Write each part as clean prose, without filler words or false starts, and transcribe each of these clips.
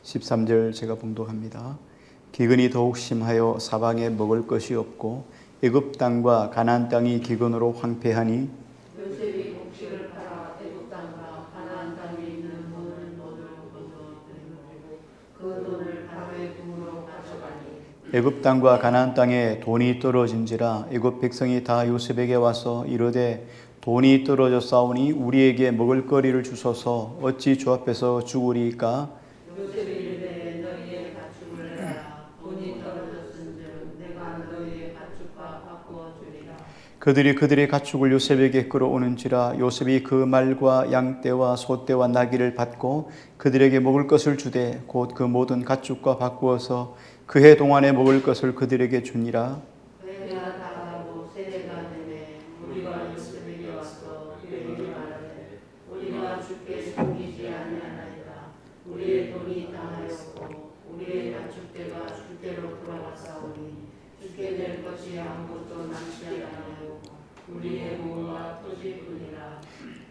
13절 제가 봉독합니다. 기근이 더욱 심하여 사방에 먹을 것이 없고 애굽 땅과 가나안 땅이 기근으로 황폐하니 요셉이 곡식을 팔아 애굽 땅과 가나안 땅에 있는 모든 돈을 거두어들이고 그 돈을 바로의 궁으로 가져가니 애굽 땅과 가나안 땅에 돈이 떨어진지라 애굽 백성이 다 요셉에게 와서 이르되 돈이 떨어졌사오니 우리에게 먹을 거리를 주소서 어찌 주 앞에서 죽으리까. 요셉이 이르되 너희의 가축을 내라 돈이 떨어졌은즉 내가 너희의 가축과 바꾸어 주리라. 그들이 그들의 가축을 요셉에게 끌어오는지라 요셉이 그 말과 양떼와 소떼와 나귀를 받고 그들에게 먹을 것을 주되 곧 그 모든 가축과 바꾸어서 그해 동안에 먹을 것을 그들에게 주니라. 해가 다하고 세대가 되매 우리가 요셉에게 와서 그에게 말하되 우리가 주께 숨기지 아니하나이다. 우리의 돈이 당하였고 우리의 가축대가 주께로 돌아왔사오니 주께 낼 것이 아무것도 남지 아니하고 우리의 몸과 토지뿐이라.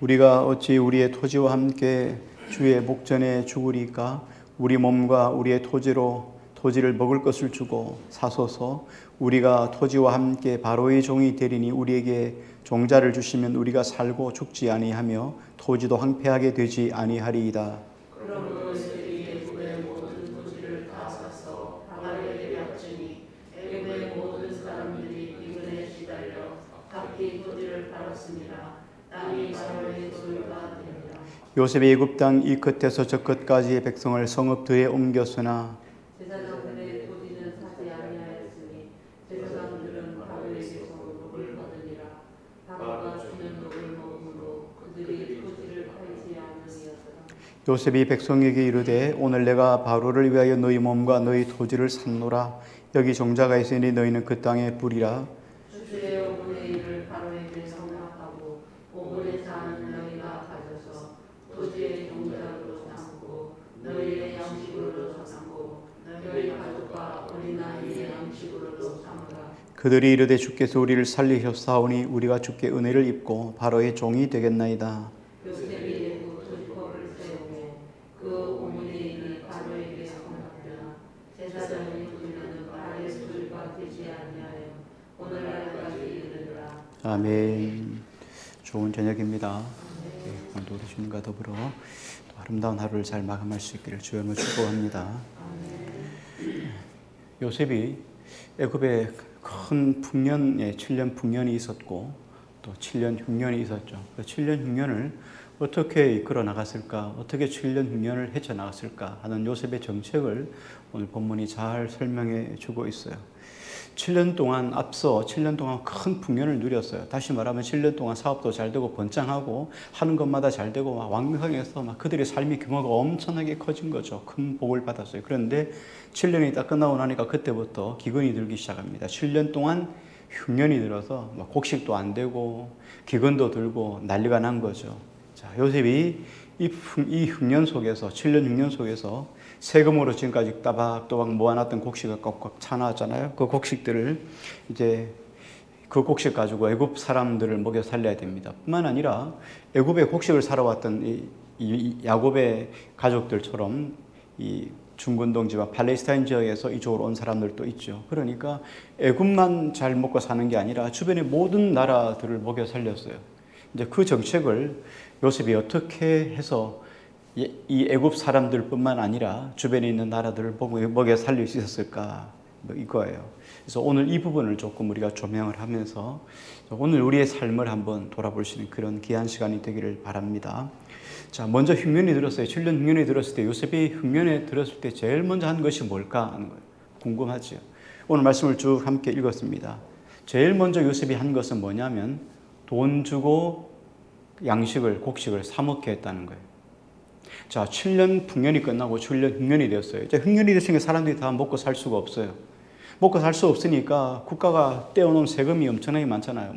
우리가 어찌 우리의 토지와 함께 주의 목전에 죽으리까. 우리 몸과 우리의 토지를 먹을 것을 주고 사소서. 우리가 토지와 함께 바로의 종이 되리니 우리에게 종자를 주시면 우리가 살고 죽지 아니하며 토지도 황폐하게 되지 아니하리이다. 그러므로 요셉이 애굽의 모든 토지를 다 사서 바로에게 바치니 애굽의 모든 사람들이 기근에 시달려 각기 토지를 팔았습니다. 땅이 바로의 소유가 됩니다. 요셉이 애굽 땅 이 끝에서 저 끝까지의 백성을 성읍들에 옮겼으나 제사장들의 토지는 사지 아니하였으니 제사장들은 바로에게서 녹을 받으니라. 바로가 주는 녹을 먹음으로 그들이 토지를 팔지 않으리였더라. 요셉이 백성에게 이르되 오늘 내가 바로를 위하여 너희 몸과 너희 토지를 샀노라. 여기 종자가 있으니 너희는 그 땅에 뿌리라. 주의 5분의 1을 바로에게 성납하고 5분의 4는 너희가 가져서 토지의 종자로 삼고 너희의 양식으로 삼고 너희 가족과 어린아이의 양식으로도 삼으라. 그들이 이르되 주께서 우리를 살리셨사오니 우리가 주께 은혜를 입고 바로의 종이 되겠나이다. 요셉이 애굽 토지법을 세우매 그 5분의 1이 바로에게 성납되나 제사장의 토지는 바로의 소유가 되지 아니하여 오늘날까지 이르리라. 아멘. 좋은 저녁입니다. 오늘도 우리 주님과 더불어 또 아름다운 하루를 잘 마감할 수 있기를 주님을 축복합니다. 요셉이 애굽에 큰 풍년에 7년 풍년이 있었고 또 7년 흉년이 있었죠. 그 7년 흉년을 어떻게 이끌어 나갔을까, 어떻게 7년 흉년을 헤쳐 나갔을까 하는 요셉의 정책을 오늘 본문이 잘 설명해 주고 있어요. 7년 동안 앞서 7년 동안 큰 풍년을 누렸어요. 다시 말하면 7년 동안 사업도 잘 되고 번창하고 하는 것마다 잘 되고 막 왕성해서 막 그들의 삶의 규모가 엄청나게 커진 거죠. 큰 복을 받았어요. 그런데 7년이 딱 끝나고 나니까 그때부터 기근이 들기 시작합니다. 7년 동안 흉년이 들어서 막 곡식도 안 되고 기근도 들고 난리가 난 거죠. 자, 요셉이 이 흉년 속에서 7년 흉년 속에서 세금으로 지금까지 따박따박 모아놨던 곡식을 꽉꽉 차놨잖아요. 그 곡식들을 이제 그 곡식 가지고 애굽 사람들을 먹여 살려야 됩니다. 뿐만 아니라 애굽에 곡식을 사러 왔던 이 야곱의 가족들처럼 이 중근동 지방 팔레스타인 지역에서 이쪽으로 온 사람들도 있죠. 그러니까 애굽만 잘 먹고 사는 게 아니라 주변의 모든 나라들을 먹여 살렸어요. 이제 그 정책을 요셉이 어떻게 해서 이 애굽 사람들뿐만 아니라 주변에 있는 나라들을 먹여 살릴 수 있었을까, 이거예요. 그래서 오늘 이 부분을 조금 우리가 조명을 하면서 오늘 우리의 삶을 한번 돌아볼 수 있는 그런 귀한 시간이 되기를 바랍니다. 자, 먼저 흉년이 들었어요. 7년 흉년이 들었을 때 요셉이 흉년에 들었을 때 제일 먼저 한 것이 뭘까 하는 거예요. 궁금하죠. 오늘 말씀을 쭉 함께 읽었습니다. 제일 먼저 요셉이 한 것은 뭐냐면 돈 주고 양식을, 곡식을 사 먹게 했다는 거예요. 자, 7년 풍년이 끝나고 7년 흉년이 되었어요. 이제 흉년이 됐으니까 사람들이 다 먹고 살 수가 없어요. 먹고 살 수 없으니까 국가가 떼어놓은 세금이 엄청나게 많잖아요.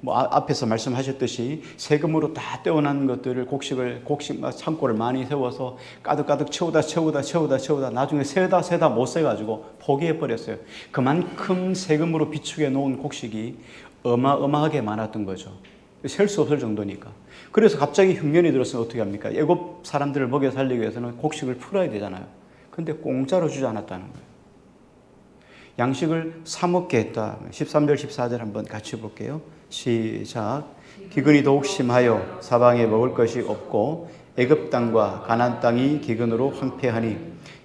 앞에서 말씀하셨듯이 세금으로 다 떼어난 것들을 곡식 창고를 많이 세워서 가득가득 채우다 나중에 세다 못 세가지고 포기해버렸어요. 그만큼 세금으로 비축해 놓은 곡식이 어마어마하게 많았던 거죠. 셀 수 없을 정도니까. 그래서 갑자기 흉년이 들었으면 어떻게 합니까? 애굽 사람들을 먹여 살리기 위해서는 곡식을 풀어야 되잖아요. 근데 공짜로 주지 않았다는 거예요. 양식을 사 먹게 했다. 13절 14절 한번 같이 볼게요. 시작. 기근이 더욱 심하여 사방에 먹을 것이 없고 애굽 땅과 가나안 땅이 기근으로 황폐하니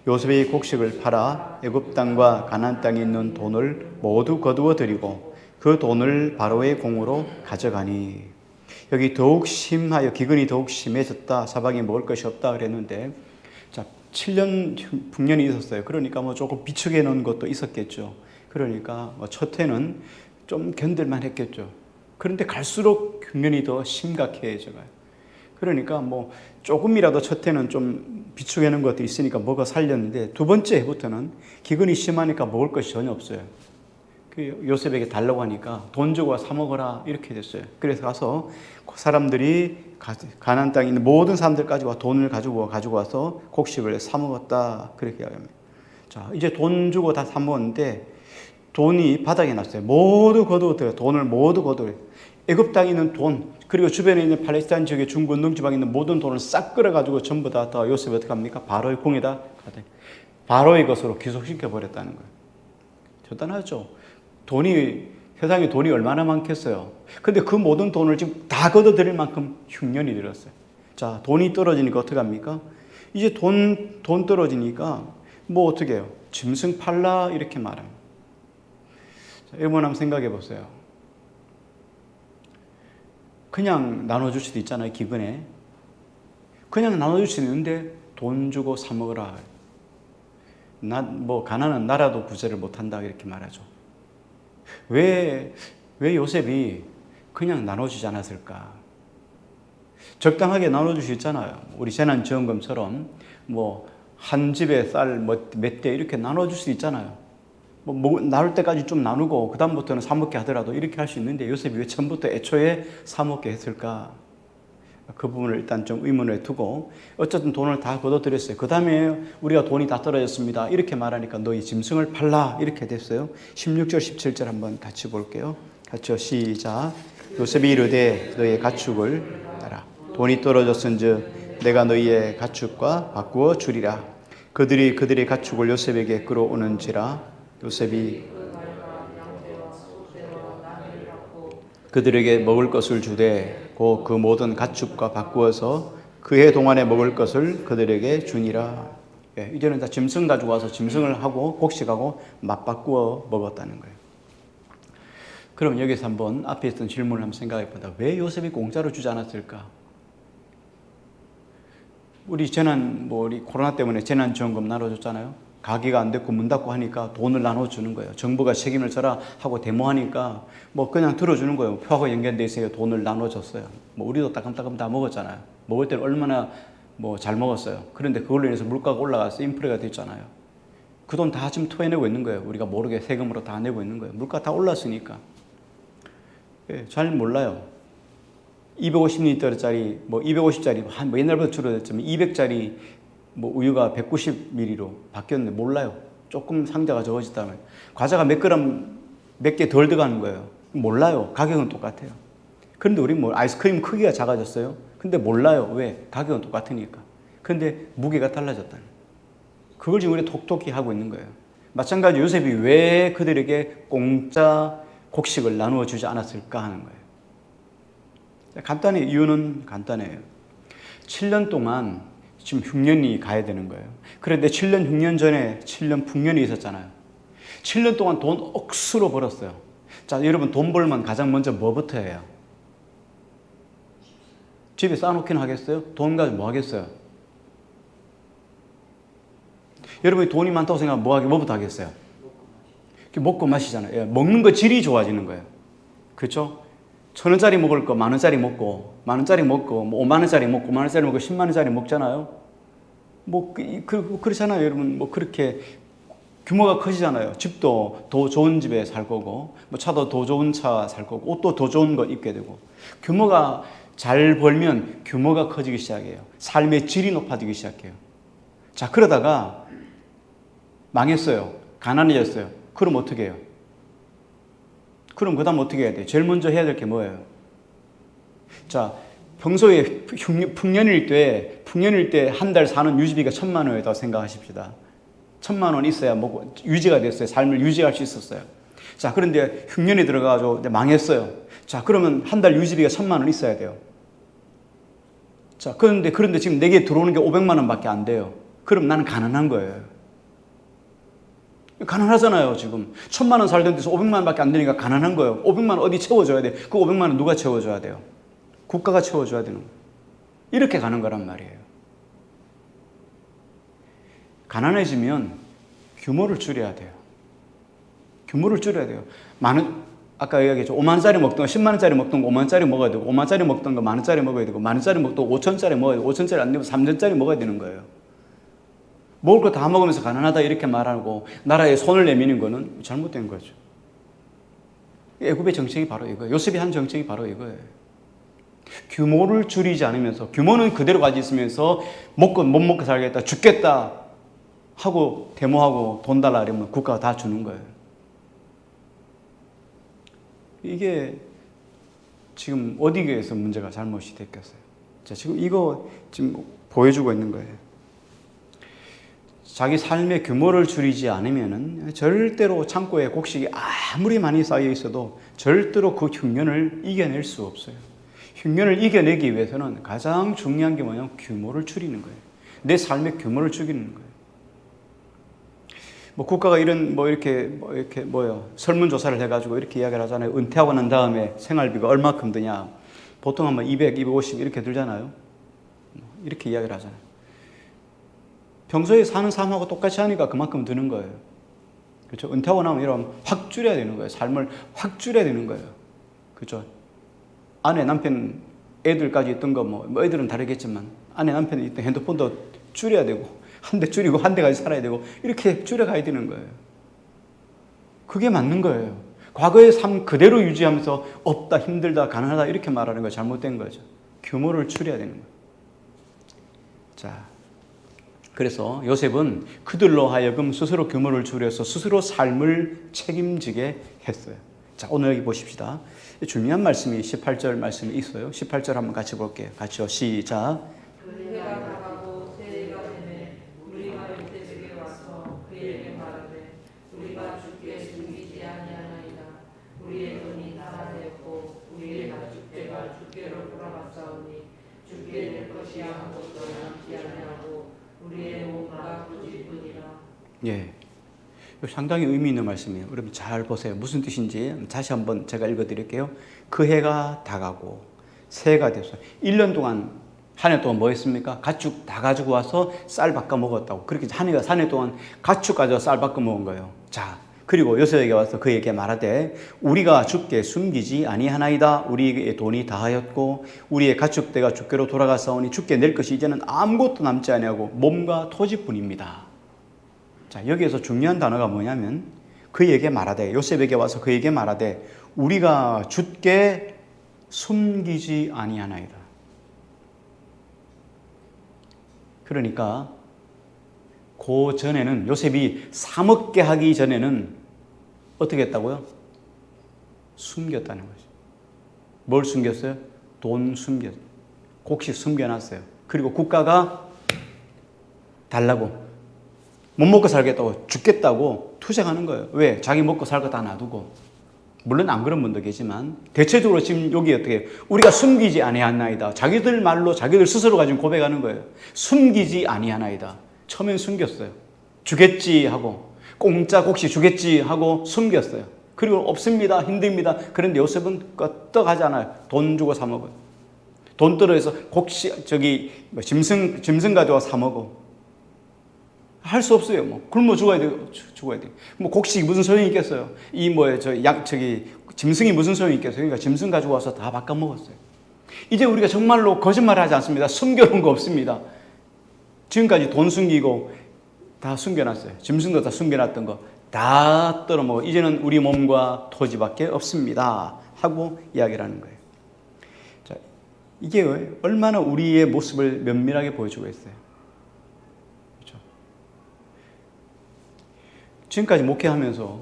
요셉이 곡식을 팔아 애굽 땅과 가나안 땅에 있는 돈을 모두 거두어 들이고 그 돈을 바로의 공으로 가져가니. 여기 더욱 심하여 기근이 더욱 심해졌다. 사방에 먹을 것이 없다 그랬는데, 자, 7년 풍년이 있었어요. 그러니까 뭐 조금 비축해 놓은 것도 있었겠죠. 그러니까 뭐 첫 해는 좀 견딜만 했겠죠. 그런데 갈수록 흉년이 더 심각해져가요. 그러니까 뭐 조금이라도 첫 해는 좀 비축해 놓은 것도 있으니까 먹어 살렸는데, 두 번째 해부터는 기근이 심하니까 먹을 것이 전혀 없어요. 그 요셉에게 달라고 하니까 돈 주고 사 먹어라 이렇게 됐어요. 그래서 가서 사람들이 가나안 땅에 있는 모든 사람들까지 와 돈을 가지고 와서 곡식을 사 먹었다 그렇게 합니다. 자, 이제 돈 주고 다 사 먹었는데 돈이 바닥에 났어요. 모두 거두어들어요. 돈을 모두 거두어요. 애굽 땅에 있는 돈, 그리고 주변에 있는 팔레스타인 지역의 중부 능지방에 있는 모든 돈을 싹 끌어가지고 전부 다 요셉이 어떻게 합니까? 바로의 궁에다 가다 바로의 것으로 귀속시켜 버렸다는 거예요. 대단하죠. 세상에 돈이 얼마나 많겠어요. 근데 그 모든 돈을 지금 다 걷어들일 만큼 흉년이 들었어요. 자, 돈이 떨어지니까 어떻게 합니까? 이제 돈 떨어지니까 뭐 어떻게 해요? 짐승 팔라 이렇게 말합니다. 자, 여러분 한번 생각해 보세요. 그냥 나눠줄 수도 있잖아요. 기근에 그냥 나눠줄 수 있는데 돈 주고 사 먹으라. 가난한 나라도 구제를 못한다 이렇게 말하죠. 왜 요셉이 그냥 나눠주지 않았을까? 적당하게 나눠줄 수 있잖아요. 우리 재난지원금처럼 뭐 한 집에 쌀 몇 대 이렇게 나눠줄 수 있잖아요. 나눌 때까지 좀 나누고 그 다음부터는 사 먹게 하더라도 이렇게 할 수 있는데 요셉이 왜 처음부터 애초에 사 먹게 했을까? 그 부분을 일단 좀 의문을 두고, 어쨌든 돈을 다 걷어들였어요. 그 다음에 우리가 돈이 다 떨어졌습니다 이렇게 말하니까 너희 짐승을 팔라 이렇게 됐어요. 16절 17절 한번 같이 볼게요. 같이요. 시작. 요셉이 이르되 너희의 가축을 따라 돈이 떨어졌은즉 내가 너희의 가축과 바꾸어 주리라. 그들이 그들의 가축을 요셉에게 끌어오는지라. 요셉이 그들에게 먹을 것을 주되 그 모든 가축과 바꾸어서 그해 동안에 먹을 것을 그들에게 주니라. 이제는 다 짐승 가지고 와서 짐승을 하고 곡식하고 맞바꾸어 먹었다는 거예요. 그럼 여기서 한번 앞에 있던 질문을 한번 생각해 보다. 왜 요셉이 공짜로 주지 않았을까? 우리 코로나 때문에 재난지원금 나눠줬잖아요. 가게가 안 됐고 문 닫고 하니까 돈을 나눠주는 거예요. 정부가 책임을 져라 하고 데모하니까 그냥 들어주는 거예요. 표하고 연결돼 있어요. 돈을 나눠줬어요. 우리도 따끔따끔 다 먹었잖아요. 먹을 때는 얼마나 잘 먹었어요. 그런데 그걸로 인해서 물가가 올라가서 인플레가 됐잖아요. 그 돈 다 지금 토해내고 있는 거예요. 우리가 모르게 세금으로 다 내고 있는 거예요. 물가 다 올랐으니까. 잘 몰라요. 250리터짜리 250짜리 옛날부터 줄어들었지만 200짜리 우유가 190ml로 바뀌었는데 몰라요. 조금 상자가 적어졌다면 과자가 몇 그램 몇 개 덜 들어가는 거예요. 몰라요. 가격은 똑같아요. 그런데 우리 아이스크림 크기가 작아졌어요. 근데 몰라요. 왜? 가격은 똑같으니까. 근데 무게가 달라졌다는. 그걸 지금 우리 톡톡히 하고 있는 거예요. 마찬가지 요셉이 왜 그들에게 공짜 곡식을 나누어 주지 않았을까 하는 거예요. 이유는 간단해요. 7년 동안 지금 흉년이 가야 되는 거예요. 그런데 7년 흉년 전에 7년 풍년이 있었잖아요. 7년 동안 돈 억수로 벌었어요. 자, 여러분 돈 벌면 가장 먼저 뭐부터 해요? 집에 쌓아놓긴 하겠어요? 돈 가지고 뭐 하겠어요? 여러분이 돈이 많다고 생각하면 뭐부터 하겠어요? 먹고 마시잖아요. 먹는 거 질이 좋아지는 거예요. 그렇죠? 1,000원짜리 먹을 거 10,000원짜리 먹고, 10,000원짜리 먹고, 50,000원짜리 먹고, 50,000원짜리 먹고, 100,000원짜리 먹잖아요. 그렇잖아요, 여러분. 그렇게 규모가 커지잖아요. 집도 더 좋은 집에 살 거고, 차도 더 좋은 차 살 거고, 옷도 더 좋은 거 입게 되고. 규모가 잘 벌면 규모가 커지기 시작해요. 삶의 질이 높아지기 시작해요. 자, 그러다가 망했어요. 가난해졌어요. 그럼 어떻게 해요? 그럼 그 다음 어떻게 해야 돼요? 제일 먼저 해야 될 게 뭐예요? 자, 평소에 풍년일 때 한 달 사는 유지비가 1,000만 원이라고 생각하십시다. 천만 원 있어야 먹고 유지가 됐어요. 삶을 유지할 수 있었어요. 자, 그런데 흉년이 들어가가지고 망했어요. 자, 그러면 한 달 유지비가 1,000만 원 있어야 돼요. 자, 그런데 지금 내게 들어오는 게 500만 원밖에 안 돼요. 그럼 나는 가난한 거예요. 가난하잖아요, 지금. 1,000만 원 살던 데서 500만 원밖에 안 되니까 가난한 거예요. 500만 원 어디 채워줘야 돼. 그 500만 원 누가 채워줘야 돼요? 국가가 채워줘야 되는 거예요. 이렇게 가는 거란 말이에요. 가난해지면 규모를 줄여야 돼요. 규모를 줄여야 돼요. 아까 이야기했죠. 5만원짜리 먹던 거, 10만원짜리 먹던 거 5만원짜리 먹어야 되고, 5만원짜리 먹던 거 만원짜리 먹어야 되고, 만원짜리 먹던 거 5천원짜리 먹어야 되고, 5천원짜리 안 되면 3천원짜리 먹어야 되는 거예요. 먹을 거 다 먹으면서 가난하다 이렇게 말하고 나라에 손을 내미는 거는 잘못된 거죠. 애굽의 정책이 바로 이거예요. 요셉이 한 정책이 바로 이거예요. 규모를 줄이지 않으면서, 규모는 그대로 가지고 있으면서 못 먹고 살겠다, 죽겠다 하고 데모하고 돈 달라 그러면 국가가 다 주는 거예요. 이게 지금 어디에서 문제가 잘못이 됐겠어요? 자, 지금 이거 지금 보여주고 있는 거예요. 자기 삶의 규모를 줄이지 않으면은 절대로 창고에 곡식이 아무리 많이 쌓여 있어도 절대로 그 흉년을 이겨낼 수 없어요. 흉년을 이겨내기 위해서는 가장 중요한 게 뭐냐면 규모를 줄이는 거예요. 내 삶의 규모를 줄이는 거예요. 뭐 국가가 이렇게 설문조사를 해가지고 이렇게 이야기를 하잖아요. 은퇴하고 난 다음에 생활비가 얼마큼 드냐. 보통 한번 200, 250 이렇게 들잖아요. 이렇게 이야기를 하잖아요. 평소에 사는 삶하고 똑같이 하니까 그만큼 드는 거예요. 그렇죠? 은퇴하고 나면 이러면 확 줄여야 되는 거예요. 삶을 확 줄여야 되는 거예요. 그렇죠? 아내, 남편, 애들까지 있던 거 뭐 애들은 다르겠지만 아내, 남편이 있던 핸드폰도 줄여야 되고 한 대 줄이고 한 대까지 살아야 되고 이렇게 줄여가야 되는 거예요. 그게 맞는 거예요. 과거의 삶 그대로 유지하면서 없다, 힘들다, 가난하다 이렇게 말하는 거 잘못된 거죠. 규모를 줄여야 되는 거예요. 자, 그래서 요셉은 그들로 하여금 스스로 규모를 줄여서 스스로 삶을 책임지게 했어요. 자, 오늘 여기 보십시다. 중요한 말씀이 18절 말씀이 있어요. 18절 한번 같이 볼게요. 같이요. 시작. 그 해가 다가고 새해가 되매 우리가 요셉에게 와서 그에게 말하되 우리가 주께 숨기지 아니하나이다. 우리의 돈이 다 되었고 우리의 가축대가 주께로 돌아갔사오니 주께 낼 것이 아무것도 남지 아니하고 우리의 몸과 꾸짖으니라. 예, 상당히 의미 있는 말씀이에요. 여러분 잘 보세요. 무슨 뜻인지 다시 한번 제가 읽어드릴게요. 그 해가 다가고 새해가 됐어요. 1년 동안 한 해 동안 뭐 했습니까? 가축 다 가지고 와서 쌀 바꿔 먹었다고. 그렇게 한 해 동안 가축 가져와 쌀 바꿔 먹은 거예요. 자, 그리고 요셉에게 와서 그에게 말하되 우리가 주께 숨기지 아니하나이다. 우리의 돈이 다하였고 우리의 가축대가 주께로 돌아가사오니 주께 낼 것이 이제는 아무것도 남지 아니하고 몸과 토지뿐입니다. 자, 여기에서 중요한 단어가 뭐냐면 그에게 말하되, 요셉에게 와서 그에게 말하되 우리가 주께 숨기지 아니하나이다. 그러니까 그 전에는 요셉이 사 먹게 하기 전에는 어떻게 했다고요? 숨겼다는 거죠. 뭘 숨겼어요? 돈 숨겼어요. 곡식 숨겨놨어요. 그리고 국가가 달라고, 못 먹고 살겠다고, 죽겠다고 투쟁하는 거예요. 왜? 자기 먹고 살 거 다 놔두고. 물론 안 그런 분도 계지만 대체적으로 지금 여기 어떻게 우리가 숨기지 아니하나이다. 자기들 말로 자기들 스스로가 지금 고백하는 거예요. 숨기지 아니하나이다. 처음엔 숨겼어요. 주겠지 하고 공짜 곡식 주겠지 하고 숨겼어요. 그리고 없습니다. 힘듭니다. 그런데 요셉은 끄떡하지 않아요. 돈 주고 사 먹어요. 돈 떨어져서 곡식 짐승 가져와 사 먹어. 할 수 없어요. 뭐 굶어 죽어야 돼. 뭐 곡식이 무슨 소용이 있겠어요? 짐승이 무슨 소용이 있겠어요? 그러니까 짐승 가지고 와서 다 바꿔 먹었어요. 이제 우리가 정말로 거짓말하지 않습니다. 숨겨놓은 거 없습니다. 지금까지 돈 숨기고 다 숨겨놨어요. 짐승도 다 숨겨놨던 거 다 떨어먹어. 이제는 우리 몸과 토지밖에 없습니다. 하고 이야기를 하는 거예요. 자, 이게 얼마나 우리의 모습을 면밀하게 보여주고 있어요. 그렇죠? 지금까지 목회하면서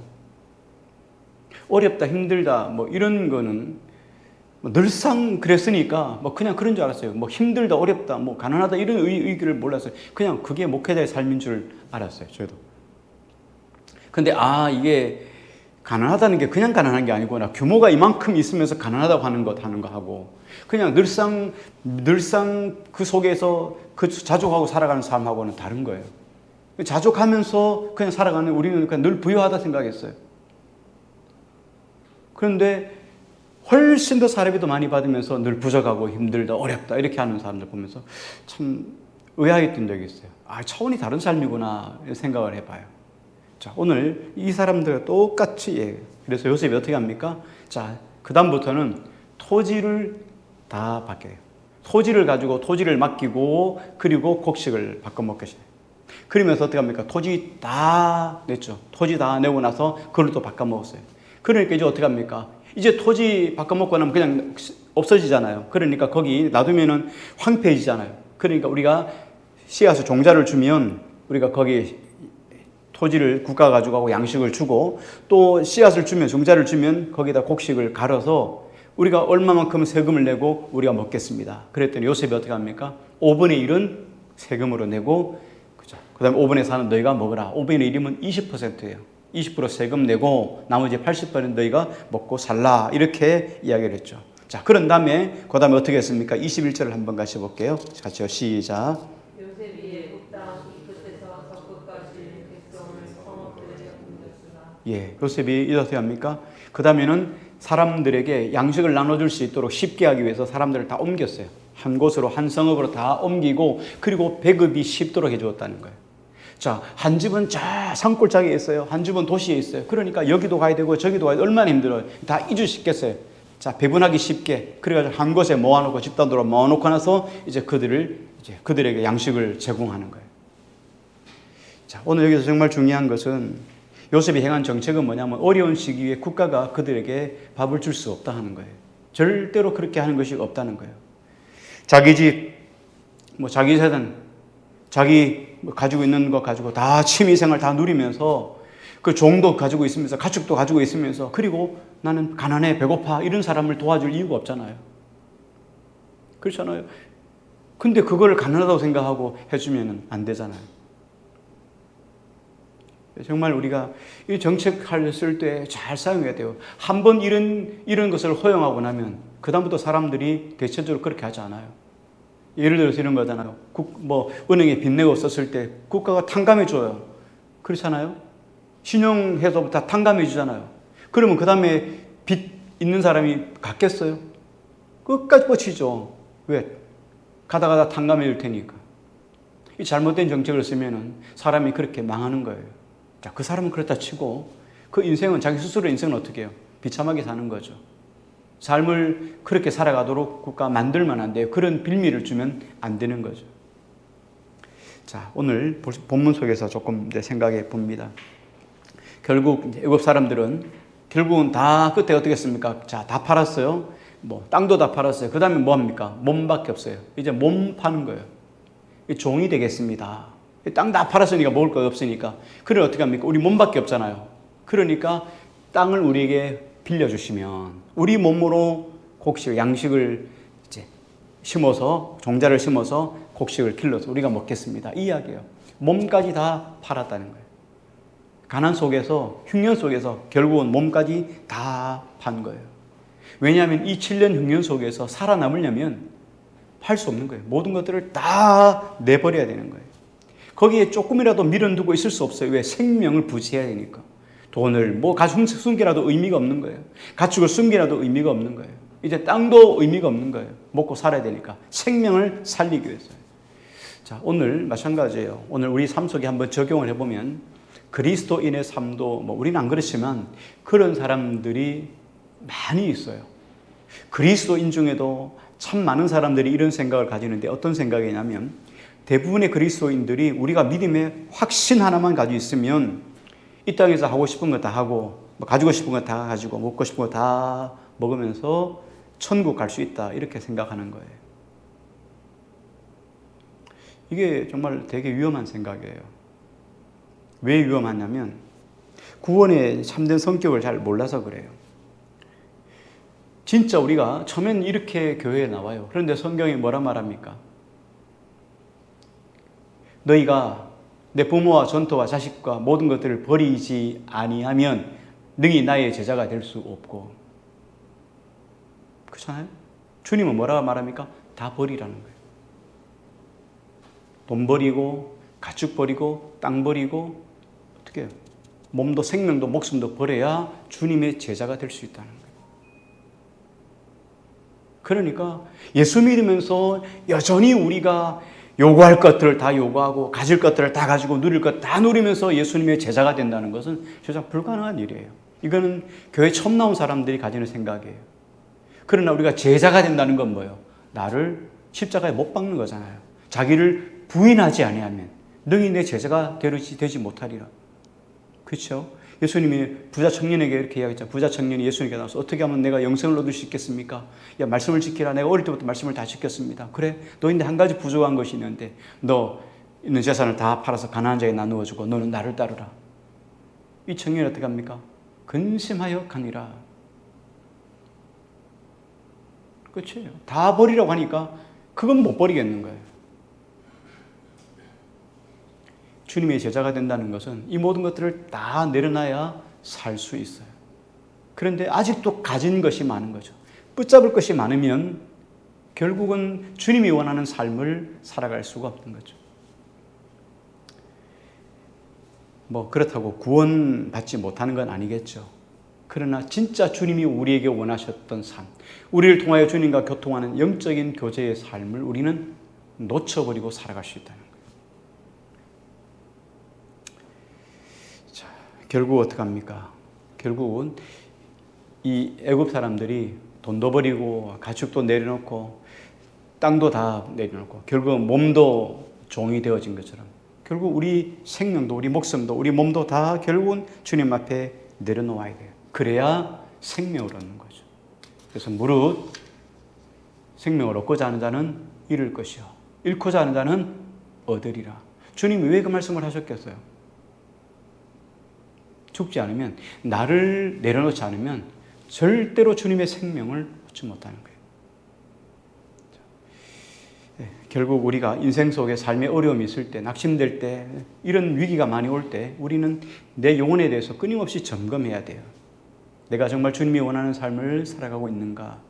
어렵다, 힘들다, 뭐 이런 거는 늘상 그랬으니까 뭐 그냥 그런 줄 알았어요. 뭐 힘들다, 어렵다, 뭐 가난하다 이런 의기를 몰랐어요. 그냥 그게 목회자의 삶인 줄 알았어요. 저도. 근데 이게 가난하다는 게 그냥 가난한 게 아니구나. 규모가 이만큼 있으면서 가난하다고 하는 거 하고 그냥 늘상 그 속에서 그 자족하고 살아가는 삶하고는 다른 거예요. 자족하면서 그냥 살아가는 우리는 그냥 늘 부유하다 생각했어요. 그런데 훨씬 더 사례비도 많이 받으면서 늘 부족하고 힘들다, 어렵다 이렇게 하는 사람들 보면서 참 의아했던 적이 있어요. 차원이 다른 삶이구나 생각을 해봐요. 자, 오늘 이 사람들과 똑같이 그래서 요셉이 어떻게 합니까? 자, 그 다음부터는 토지를 다 바뀌어요. 토지를 가지고 토지를 맡기고 그리고 곡식을 바꿔 먹겠어요. 그러면서 어떻게 합니까? 토지 다 냈죠. 토지 다 내고 나서 그걸 또 바꿔 먹었어요. 그러니까 이제 어떻게 합니까? 이제 토지 바꿔 먹고 나면 그냥 없어지잖아요. 그러니까 거기 놔두면은 황폐해지잖아요. 그러니까 우리가 씨앗을 종자를 주면 우리가 거기 토지를 국가가 가지고 양식을 주고 또 씨앗을 주면 종자를 주면 거기다 곡식을 갈아서 우리가 얼마만큼 세금을 내고 우리가 먹겠습니다. 그랬더니 요셉이 어떻게 합니까? 5분의 1은 세금으로 내고 그 다음에 5분의 4는 너희가 먹어라. 5분의 1이면 20%예요. 20% 세금 내고 나머지 80%는 너희가 먹고 살라. 이렇게 이야기를 했죠. 자, 그런 다음에 그 다음에 어떻게 했습니까? 21절을 한번 같이 볼게요. 같이요. 시작. 요셉이 애굽 땅 이 끝에서 저 끝까지 백성을 성읍들에 옮겼으나 요셉이 어떻게 합니까? 그 다음에는 사람들에게 양식을 나눠줄 수 있도록 쉽게 하기 위해서 사람들을 다 옮겼어요. 한 곳으로 한 성읍으로 다 옮기고 그리고 배급이 쉽도록 해주었다는 거예요. 자, 한 집은 산골짜기에 있어요. 한 집은 도시에 있어요. 그러니까 여기도 가야 되고 저기도 가야 되고 얼마나 힘들어요. 다 이주시켰어요. 자, 배분하기 쉽게. 그래가지고 한 곳에 모아놓고 집단으로 모아놓고 나서 이제 그들에게 양식을 제공하는 거예요. 자, 오늘 여기서 정말 중요한 것은 요셉이 행한 정책은 뭐냐면 어려운 시기에 국가가 그들에게 밥을 줄 수 없다 하는 거예요. 절대로 그렇게 하는 것이 없다는 거예요. 자기 집, 자기 재산, 자기 가지고 있는 거 가지고 다 취미생활 다 누리면서 그 종도 가지고 있으면서 가축도 가지고 있으면서 그리고 나는 가난해 배고파 이런 사람을 도와줄 이유가 없잖아요. 그렇잖아요. 근데 그걸 가난하다고 생각하고 해주면 안 되잖아요. 정말 우리가 이 정책을 쓸 때 잘 사용해야 돼요. 한번 이런 것을 허용하고 나면 그다음부터 사람들이 대체적으로 그렇게 하지 않아요. 예를 들어서 이런 거잖아요. 은행에 빚 내고 썼을 때 국가가 탕감해 줘요. 그렇잖아요. 신용해서 다 탕감해 주잖아요. 그러면 그 다음에 빚 있는 사람이 갚겠어요? 끝까지 뻗치죠. 왜? 가다가다 탕감해 줄 테니까. 이 잘못된 정책을 쓰면은 사람이 그렇게 망하는 거예요. 자, 그 사람은 그렇다 치고 그 인생은 자기 스스로 인생은 어떻게 해요? 비참하게 사는 거죠. 삶을 그렇게 살아가도록 국가가 만들면 안 돼요. 그런 빌미를 주면 안 되는 거죠. 자, 오늘 본문 속에서 조금 생각해 봅니다. 결국 애굽 사람들은 결국은 다 끝에 어떻게 했습니까? 자, 다 팔았어요. 땅도 다 팔았어요. 그 다음에 뭐 합니까? 몸밖에 없어요. 이제 몸 파는 거예요. 종이 되겠습니다. 땅 다 팔았으니까 먹을 거 없으니까. 그래 어떻게 합니까? 우리 몸밖에 없잖아요. 그러니까 땅을 우리에게 빌려주시면 우리 몸으로 양식을 이제 심어서 종자를 심어서 곡식을 길러서 우리가 먹겠습니다. 이 이야기예요. 몸까지 다 팔았다는 거예요. 가난 속에서 흉년 속에서 결국은 몸까지 다 판 거예요. 왜냐하면 이 7년 흉년 속에서 살아남으려면 팔 수 없는 거예요. 모든 것들을 다 내버려야 되는 거예요. 거기에 조금이라도 미련두고 있을 수 없어요. 왜? 생명을 부지해야 되니까. 돈을 숨기라도 의미가 없는 거예요. 가축을 숨기라도 의미가 없는 거예요. 이제 땅도 의미가 없는 거예요. 먹고 살아야 되니까. 생명을 살리기 위해서요. 자, 오늘 마찬가지예요. 오늘 우리 삶 속에 한번 적용을 해보면 그리스도인의 삶도 우리는 안 그렇지만 그런 사람들이 많이 있어요. 그리스도인 중에도 참 많은 사람들이 이런 생각을 가지는데 어떤 생각이냐면 대부분의 그리스도인들이 우리가 믿음의 확신 하나만 가지고 있으면 이 땅에서 하고 싶은 거 다 하고 가지고 싶은 거 다 가지고 먹고 싶은 거 다 먹으면서 천국 갈 수 있다 이렇게 생각하는 거예요. 이게 정말 되게 위험한 생각이에요. 왜 위험하냐면 구원의 참된 성격을 잘 몰라서 그래요. 진짜 우리가 처음엔 이렇게 교회에 나와요. 그런데 성경이 뭐라 말합니까? 너희가 내 부모와 전토와 자식과 모든 것들을 버리지 아니하면 능히 나의 제자가 될 수 없고. 그렇잖아요? 주님은 뭐라고 말합니까? 다 버리라는 거예요. 돈 버리고 가축 버리고 땅 버리고 어떻게 해요? 몸도 생명도 목숨도 버려야 주님의 제자가 될 수 있다는 거예요. 그러니까 예수 믿으면서 여전히 우리가 요구할 것들을 다 요구하고 가질 것들을 다 가지고 누릴 것 다 누리면서 예수님의 제자가 된다는 것은 진짜 불가능한 일이에요. 이거는 교회 처음 나온 사람들이 가지는 생각이에요. 그러나 우리가 제자가 된다는 건 뭐예요? 나를 십자가에 못 박는 거잖아요. 자기를 부인하지 아니하면 능히 내 제자가 되지 못하리라. 그렇죠? 예수님이 부자 청년에게 이렇게 이야기했죠. 부자 청년이 예수님께 나와서 어떻게 하면 내가 영생을 얻을 수 있겠습니까? 야, 말씀을 지키라. 내가 어릴 때부터 말씀을 다 지켰습니다. 그래, 너인데 한 가지 부족한 것이 있는데 너 있는 재산을 다 팔아서 가난한 자에게 나누어 주고 너는 나를 따르라. 이 청년이 어떻게 합니까? 근심하여 가니라. 끝이에요. 다 버리라고 하니까 그건 못 버리겠는 거예요. 주님의 제자가 된다는 것은 이 모든 것들을 다 내려놔야 살 수 있어요. 그런데 아직도 가진 것이 많은 거죠. 붙잡을 것이 많으면 결국은 주님이 원하는 삶을 살아갈 수가 없는 거죠. 뭐 그렇다고 구원받지 못하는 건 아니겠죠. 그러나 진짜 주님이 우리에게 원하셨던 삶, 우리를 통하여 주님과 교통하는 영적인 교제의 삶을 우리는 놓쳐버리고 살아갈 수 있다는 거예요. 자, 결국 어떻게 합니까? 결국은 이 애굽 사람들이 돈도 버리고 가축도 내려놓고 땅도 다 내려놓고 결국은 몸도 종이 되어진 것처럼 결국 우리 생명도 우리 목숨도 우리 몸도 다 결국은 주님 앞에 내려놓아야 돼요. 그래야 생명을 얻는 거죠. 그래서 무릇 생명을 얻고자 하는 자는 잃을 것이요 잃고자 하는 자는 얻으리라. 주님이 왜 그 말씀을 하셨겠어요? 죽지 않으면, 나를 내려놓지 않으면 절대로 주님의 생명을 얻지 못하는 거예요. 결국 우리가 인생 속에 삶의 어려움이 있을 때, 낙심될 때, 이런 위기가 많이 올 때 우리는 내 영혼에 대해서 끊임없이 점검해야 돼요. 내가 정말 주님이 원하는 삶을 살아가고 있는가,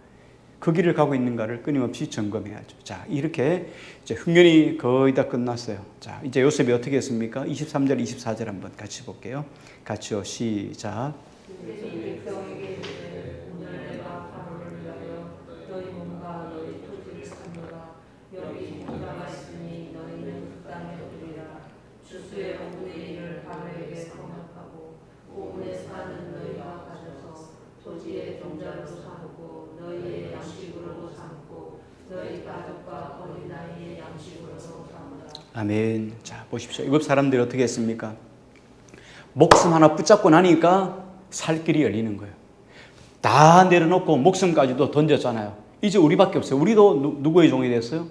그 길을 가고 있는가를 끊임없이 점검해야죠. 자, 이렇게 이제 흉년이 거의 다 끝났어요. 자, 이제 요셉이 어떻게 했습니까? 23절, 24절 한번 같이 볼게요. 같이요. 시작. 아멘. 자, 보십시오. 애굽 사람들이 어떻게 했습니까? 목숨 하나 붙잡고 나니까 살 길이 열리는 거예요. 다 내려놓고 목숨까지도 던졌잖아요. 이제 우리밖에 없어요. 우리도 누구의 종이 됐어요?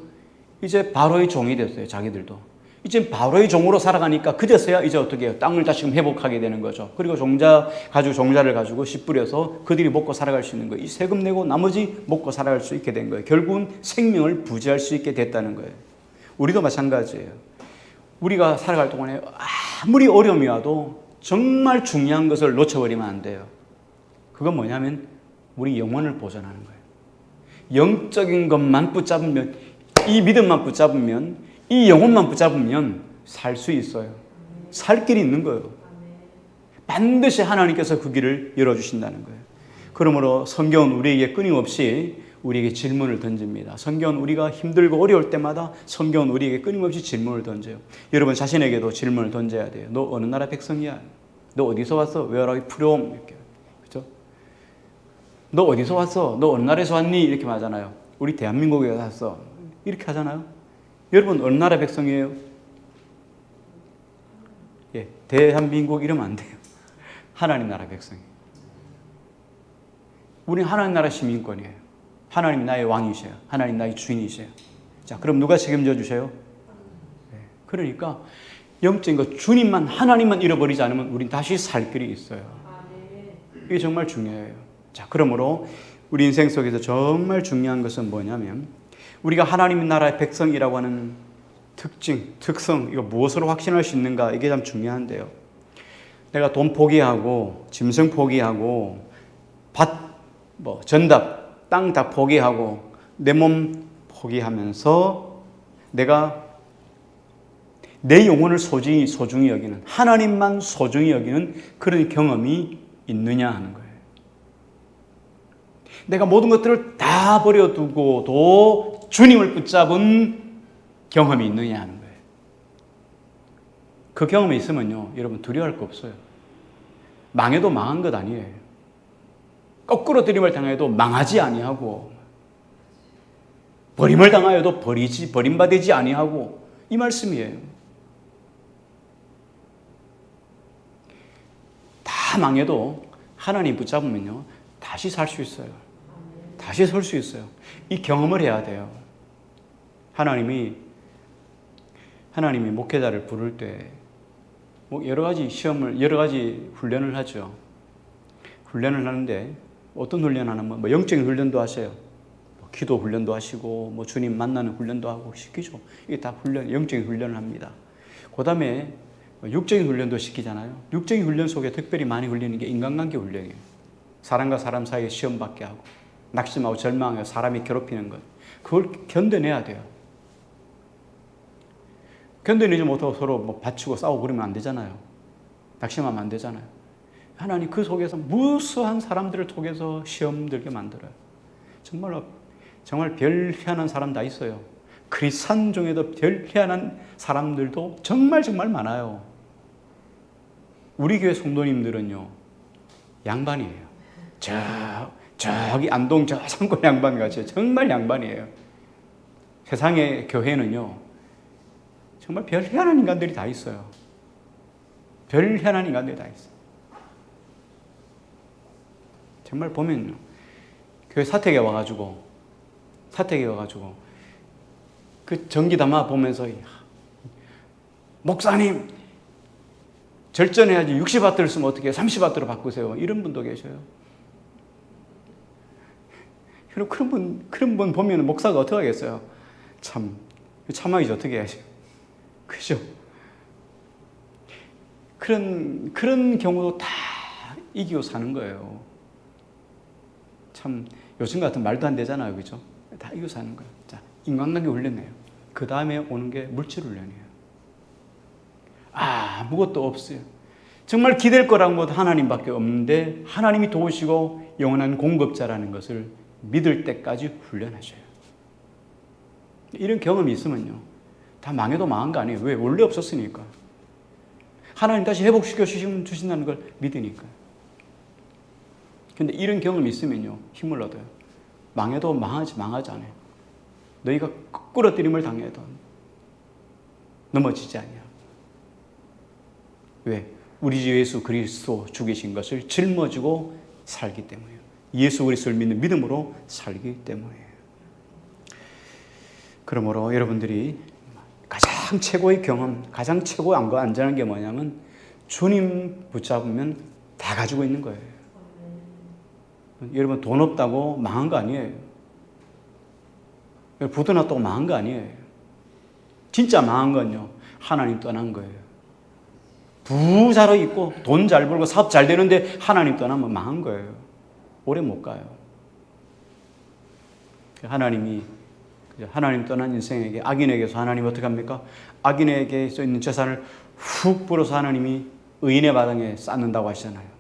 이제 바로의 종이 됐어요. 자기들도. 이제 바로의 종으로 살아가니까 그제서야 이제 어떻게 해요? 땅을 다시금 회복하게 되는 거죠. 그리고 종자를 가지고 씨 뿌려서 그들이 먹고 살아갈 수 있는 거예요. 이 세금 내고 나머지 먹고 살아갈 수 있게 된 거예요. 결국은 생명을 부지할 수 있게 됐다는 거예요. 우리도 마찬가지예요. 우리가 살아갈 동안에 아무리 어려움이 와도 정말 중요한 것을 놓쳐버리면 안 돼요. 그건 뭐냐면 우리 영혼을 보존하는 거예요. 영적인 것만 붙잡으면, 이 믿음만 붙잡으면, 이 영혼만 붙잡으면 살 수 있어요. 살 길이 있는 거예요. 반드시 하나님께서 그 길을 열어주신다는 거예요. 그러므로 성경은 우리에게 끊임없이 우리에게 질문을 던집니다. 성경은 우리가 힘들고 어려울 때마다 성경은 우리에게 끊임없이 질문을 던져요. 여러분 자신에게도 질문을 던져야 돼요. 너 어느 나라 백성이야? 너 어디서 왔어? Where are you from? 이렇게. 그렇죠? 너 어디서 왔어? 너 어느 나라에서 왔니? 이렇게 말하잖아요. 우리 대한민국에 왔어. 이렇게 하잖아요. 여러분 어느 나라 백성이에요? 예, 대한민국 이러면 안 돼요. 하나님 나라 백성이에요. 우리는 하나님 나라 시민권이에요. 하나님이 나의 왕이셔요. 하나님 나의 주인이셔요. 자, 그럼 누가 책임져 주세요? 네. 그러니까 영적인 것, 주님만, 하나님만 잃어버리지 않으면 우린 다시 살 길이 있어요. 이게 정말 중요해요. 자, 그러므로 우리 인생 속에서 정말 중요한 것은 뭐냐면 우리가 하나님 나라의 백성이라고 하는 특징, 특성, 이거 무엇으로 확신할 수 있는가? 이게 참 중요한데요. 내가 돈 포기하고, 짐승 포기하고, 전답, 땅 다 포기하고, 내 몸 포기하면서 내가 내 영혼을 소중히 여기는, 하나님만 소중히 여기는 그런 경험이 있느냐 하는 거예요. 내가 모든 것들을 다 버려두고도 주님을 붙잡은 경험이 있느냐 하는 거예요. 그 경험이 있으면요, 여러분 두려워할 거 없어요. 망해도 망한 것 아니에요. 거꾸로 들임을 당해도 망하지 아니하고, 버림을 당하여도 버림받지 아니하고, 이 말씀이에요. 다 망해도 하나님 붙잡으면요, 다시 살 수 있어요. 다시 설 수 있어요. 이 경험을 해야 돼요. 하나님이 목회자를 부를 때 여러 가지 시험을, 여러 가지 훈련을 하죠. 훈련을 하는데 어떤 훈련 하냐면 영적인 훈련도 하세요. 기도 훈련도 하시고 주님 만나는 훈련도 하고 시키죠. 이게 다 영적인 훈련을 합니다. 그 다음에 육적인 훈련도 시키잖아요. 육적인 훈련 속에 특별히 많이 훈리는 게 인간관계 훈련이에요. 사람과 사람 사이에 시험 받게 하고, 낙심하고 절망하고 사람이 괴롭히는 것, 그걸 견뎌내야 돼요. 견뎌내지 못하고 서로 다치고 싸우고 그러면 안 되잖아요. 낙심하면 안 되잖아요. 하나님 그 속에서 무수한 사람들을 통해서 시험 들게 만들어요. 정말 별 희한한 사람 다 있어요. 크리스찬 중에도 별 희한한 사람들도 정말 많아요. 우리 교회 성도님들은요, 양반이에요. 저기 안동 저 산골 양반 같이 정말 양반이에요. 세상의 교회는요, 정말 별 희한한 인간들이 다 있어요. 별 희한한 인간들이 다 있어요. 정말 보면요, 교회 사택에 와가지고 그 전기 담아 보면서, 목사님 절전해야지 60와트를 쓰면 어떻게 30와트로 바꾸세요. 이런 분도 계셔요. 그런 분 보면 목사가 어떻게 하겠어요? 참아야지 어떻게 해야지. 그죠? 그런 경우도 다 이기고 사는 거예요. 참 요즘 같은 말도 안 되잖아요. 그죠? 다 이기고 사는 거예요. 자, 인간관계 훈련이에요. 그 다음에 오는 게 물질 훈련이에요. 아무것도 없어요. 정말 기댈 거라는 것 하나님밖에 없는데 하나님이 도우시고 영원한 공급자라는 것을 믿을 때까지 훈련하셔요. 이런 경험이 있으면요, 다 망해도 망한 거 아니에요. 왜? 원래 없었으니까. 하나님 다시 회복시켜 주신다는 걸 믿으니까요. 근데 이런 경험이 있으면요, 힘을 얻어요. 망해도 망하지 않아요. 너희가 거꾸로 들임을 당해도 넘어지지 않아요. 왜? 우리 주 예수 그리스도 죽이신 것을 짊어지고 살기 때문이에요. 예수 그리스도를 믿는 믿음으로 살기 때문이에요. 그러므로 여러분들이 가장 최고의 경험, 가장 최고 안전한 게 뭐냐면 주님 붙잡으면 다 가지고 있는 거예요. 여러분 돈 없다고 망한 거 아니에요. 부도 났다고 망한 거 아니에요. 진짜 망한 건요, 하나님 떠난 거예요. 부자로 있고 돈 잘 벌고 사업 잘 되는데 하나님 떠나면 망한 거예요. 오래 못 가요. 하나님 떠난 인생에게, 악인에게서 하나님 어떻게 합니까? 악인에게 있는 재산을 훅 불어서 하나님이 의인의 마당에 쌓는다고 하시잖아요.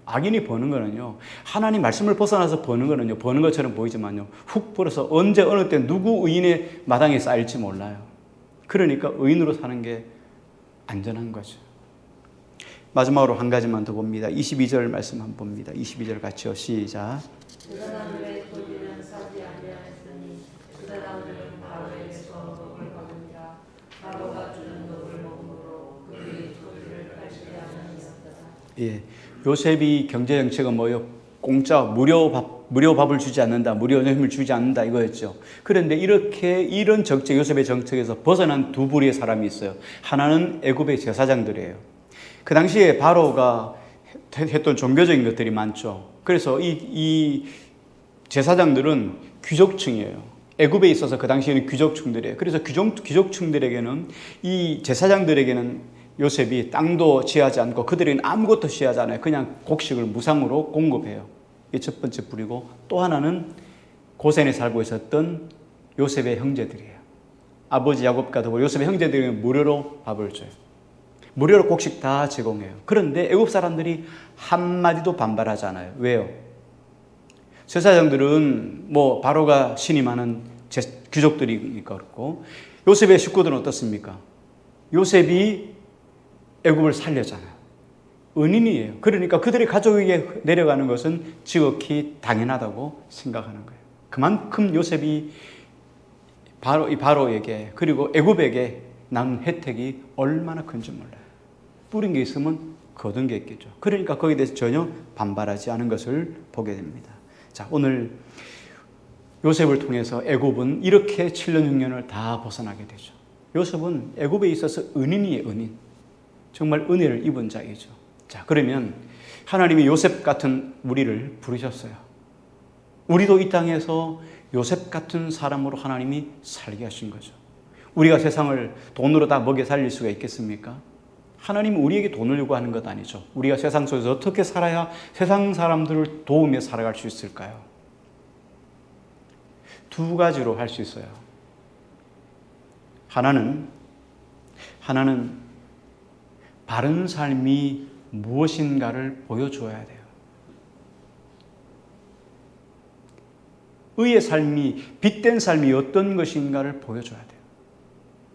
악인이 버는 거는요, 하나님 말씀을 벗어나서 버는 거는요, 버는 것처럼 보이지만요, 훅 불어서 언제 어느 때 누구 의인의 마당에 쌓일지 몰라요. 그러니까 의인으로 사는 게 안전한 거죠. 마지막으로 한 가지만 더 봅니다. 22절 말씀 한번 봅니다. 22절 같이요. 시작. 그 사람들의 토지는 사지 아니하였으니 그 사람들은 바로에게서 덕을 받느니라. 바로가 주는 덕을 먹음으로 그들이 토지를 팔지 아니하였더라. 예, 요셉이 경제 정책은 뭐요? 공짜 무료 밥을 주지 않는다, 무료 점심을 주지 않는다 이거였죠. 그런데 이런 정책, 요셉의 정책에서 벗어난 두 부류의 사람이 있어요. 하나는 애굽의 제사장들이에요. 그 당시에 바로가 했던 종교적인 것들이 많죠. 그래서 이 제사장들은 귀족층이에요. 애굽에 있어서 그 당시에는 귀족층들이에요. 그래서 귀족층들에게는 이 제사장들에게는 요셉이 땅도 취하지 않고 그들에게는 아무것도 취하지 않아요. 그냥 곡식을 무상으로 공급해요. 이게 첫 번째 뿌리고, 또 하나는 고센에 살고 있었던 요셉의 형제들이에요. 아버지 야곱과 더불어 요셉의 형제들에게 무료로 밥을 줘요. 무료로 곡식 다 제공해요. 그런데 애굽 사람들이 한마디도 반발하지 않아요. 왜요? 제사장들은 뭐 바로가 신임하는 귀족들이니까 그렇고, 요셉의 식구들은 어떻습니까? 요셉이 애굽을 살렸잖아요. 은인이에요. 그러니까 그들의 가족에게 내려가는 것은 지극히 당연하다고 생각하는 거예요. 그만큼 요셉이 바로에게 그리고 애굽에게 난 혜택이 얼마나 큰지 몰라요. 뿌린 게 있으면 거둔 게 있겠죠. 그러니까 거기에 대해서 전혀 반발하지 않은 것을 보게 됩니다. 자, 오늘 요셉을 통해서 애굽은 이렇게 7년 6년을 다 벗어나게 되죠. 요셉은 애굽에 있어서 은인이에요. 은인. 정말 은혜를 입은 자이죠. 자, 그러면 하나님이 요셉 같은 우리를 부르셨어요. 우리도 이 땅에서 요셉 같은 사람으로 하나님이 살게 하신 거죠. 우리가 세상을 돈으로 다 먹여 살릴 수가 있겠습니까? 하나님은 우리에게 돈을 요구하는 것 아니죠. 우리가 세상 속에서 어떻게 살아야 세상 사람들을 도우며 살아갈 수 있을까요? 두 가지로 할 수 있어요. 하나는 바른 삶이 무엇인가를 보여줘야 돼요. 의의 삶이, 빛된 삶이 어떤 것인가를 보여줘야 돼요.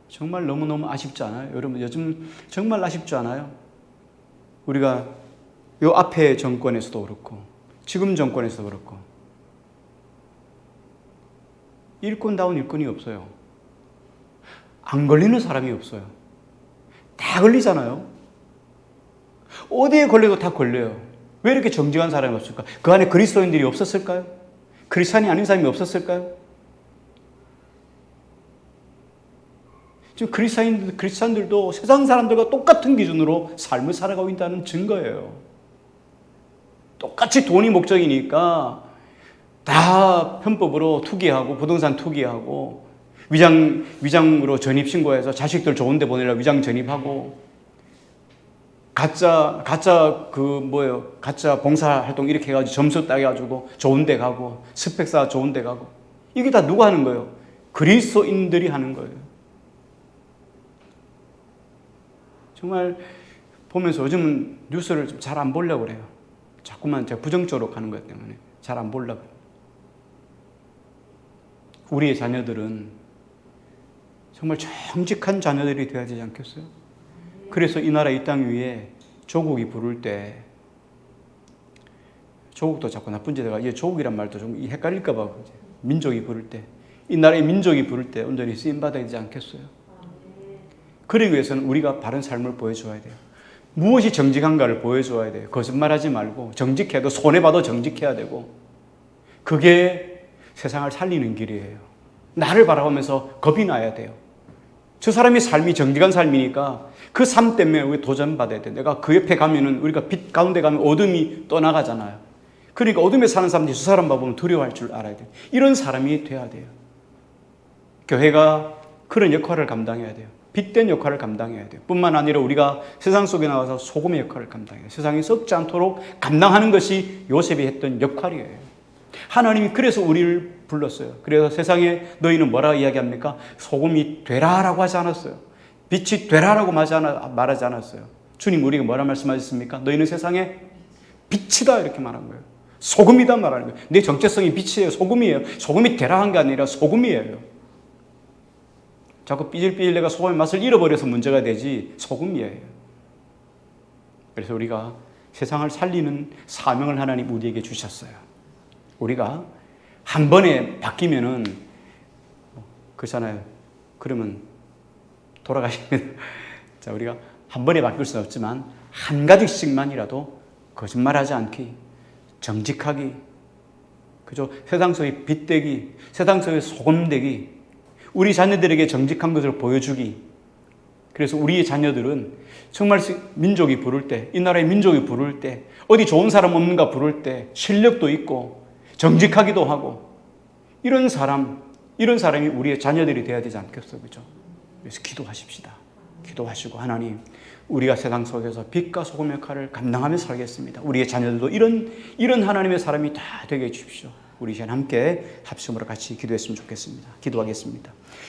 정말 너무너무 아쉽지 않아요? 여러분, 요즘 정말 아쉽지 않아요? 우리가 요 앞에 정권에서도 그렇고 지금 정권에서도 그렇고 일꾼다운 일꾼이 없어요. 안 걸리는 사람이 없어요. 다 걸리잖아요. 어디에 걸려도 다 걸려요. 왜 이렇게 정직한 사람이 없을까? 그 안에 그리스도인들이 없었을까요? 크리스찬이 아닌 사람이 없었을까요? 지금 크리스찬들도 세상 사람들과 똑같은 기준으로 삶을 살아가고 있다는 증거예요. 똑같이 돈이 목적이니까 다 편법으로 투기하고 부동산 투기하고 위장으로 전입신고해서 자식들 좋은 데 보내려고 위장 전입하고 가짜 봉사활동 이렇게 해가지고 점수 따가지고 좋은 데 가고 스펙 쌓아 좋은 데 가고 이게 다 누가 하는 거예요? 그리스도인들이 하는 거예요. 정말 보면서 요즘은 뉴스를 좀 잘 안 보려고 그래요. 자꾸만 제가 부정적으로 가는 것 때문에 잘 안 보려고 그래요. 우리의 자녀들은 정말 정직한 자녀들이 되어야 되지 않겠어요? 그래서 이 나라 이 땅 위에 조국이 부를 때 조국도 자꾸 나쁜 짓에가 이게 조국이란 말도 좀 헷갈릴까 봐 민족이 부를 때 이 나라의 민족이 부를 때 온전히 쓰임받아야 되지 않겠어요? 그러기 위해서는 우리가 바른 삶을 보여줘야 돼요. 무엇이 정직한가를 보여줘야 돼요. 거짓말하지 말고 정직해도 손해봐도 정직해야 되고 그게 세상을 살리는 길이에요. 나를 바라보면서 겁이 나야 돼요. 저 사람의 삶이 정직한 삶이니까 그 삶 때문에 우리 도전받아야 돼. 내가 그 옆에 가면은 우리가 빛 가운데 가면 어둠이 떠나가잖아요. 그러니까 어둠에 사는 사람들이 저 사람 봐보면 두려워할 줄 알아야 돼요. 이런 사람이 돼야 돼요. 교회가 그런 역할을 감당해야 돼요. 빛된 역할을 감당해야 돼요. 뿐만 아니라 우리가 세상 속에 나와서 소금의 역할을 감당해요. 세상에 썩지 않도록 감당하는 것이 요셉이 했던 역할이에요. 하나님이 그래서 우리를 불렀어요. 그래서 세상에 너희는 뭐라 이야기합니까? 소금이 되라라고 하지 않았어요. 빛이 되라라고 말하지 않았어요. 주님 우리에게 뭐라 말씀하셨습니까? 너희는 세상에 빛이다 이렇게 말한 거예요. 소금이다 말하는 거예요. 내 정체성이 빛이에요. 소금이에요. 소금이 되라 한 게 아니라 소금이에요. 자꾸 삐질삐질 내가 소금의 맛을 잃어버려서 문제가 되지 소금이에요. 그래서 우리가 세상을 살리는 사명을 하나님 우리에게 주셨어요. 우리가 한 번에 바뀌면은 그렇잖아요. 그러면 돌아가시면 자 우리가 한 번에 바뀔 수는 없지만 한 가지씩만이라도 거짓말하지 않기, 정직하기, 그죠? 세상 속의 빛되기, 세상 속의 소금되기, 우리 자녀들에게 정직한 것을 보여주기. 그래서 우리의 자녀들은 정말 민족이 부를 때, 이 나라의 민족이 부를 때, 어디 좋은 사람 없는가 부를 때 실력도 있고 정직하기도 하고 이런 사람, 이런 사람이 우리의 자녀들이 되어야 되지 않겠어, 그죠? 그래서 기도하십시다. 기도하시고 하나님, 우리가 세상 속에서 빛과 소금의 역할을 감당하며 살겠습니다. 우리의 자녀들도 이런 하나님의 사람이 다 되게 해주십시오. 우리 이제 함께 합심으로 같이 기도했으면 좋겠습니다. 기도하겠습니다.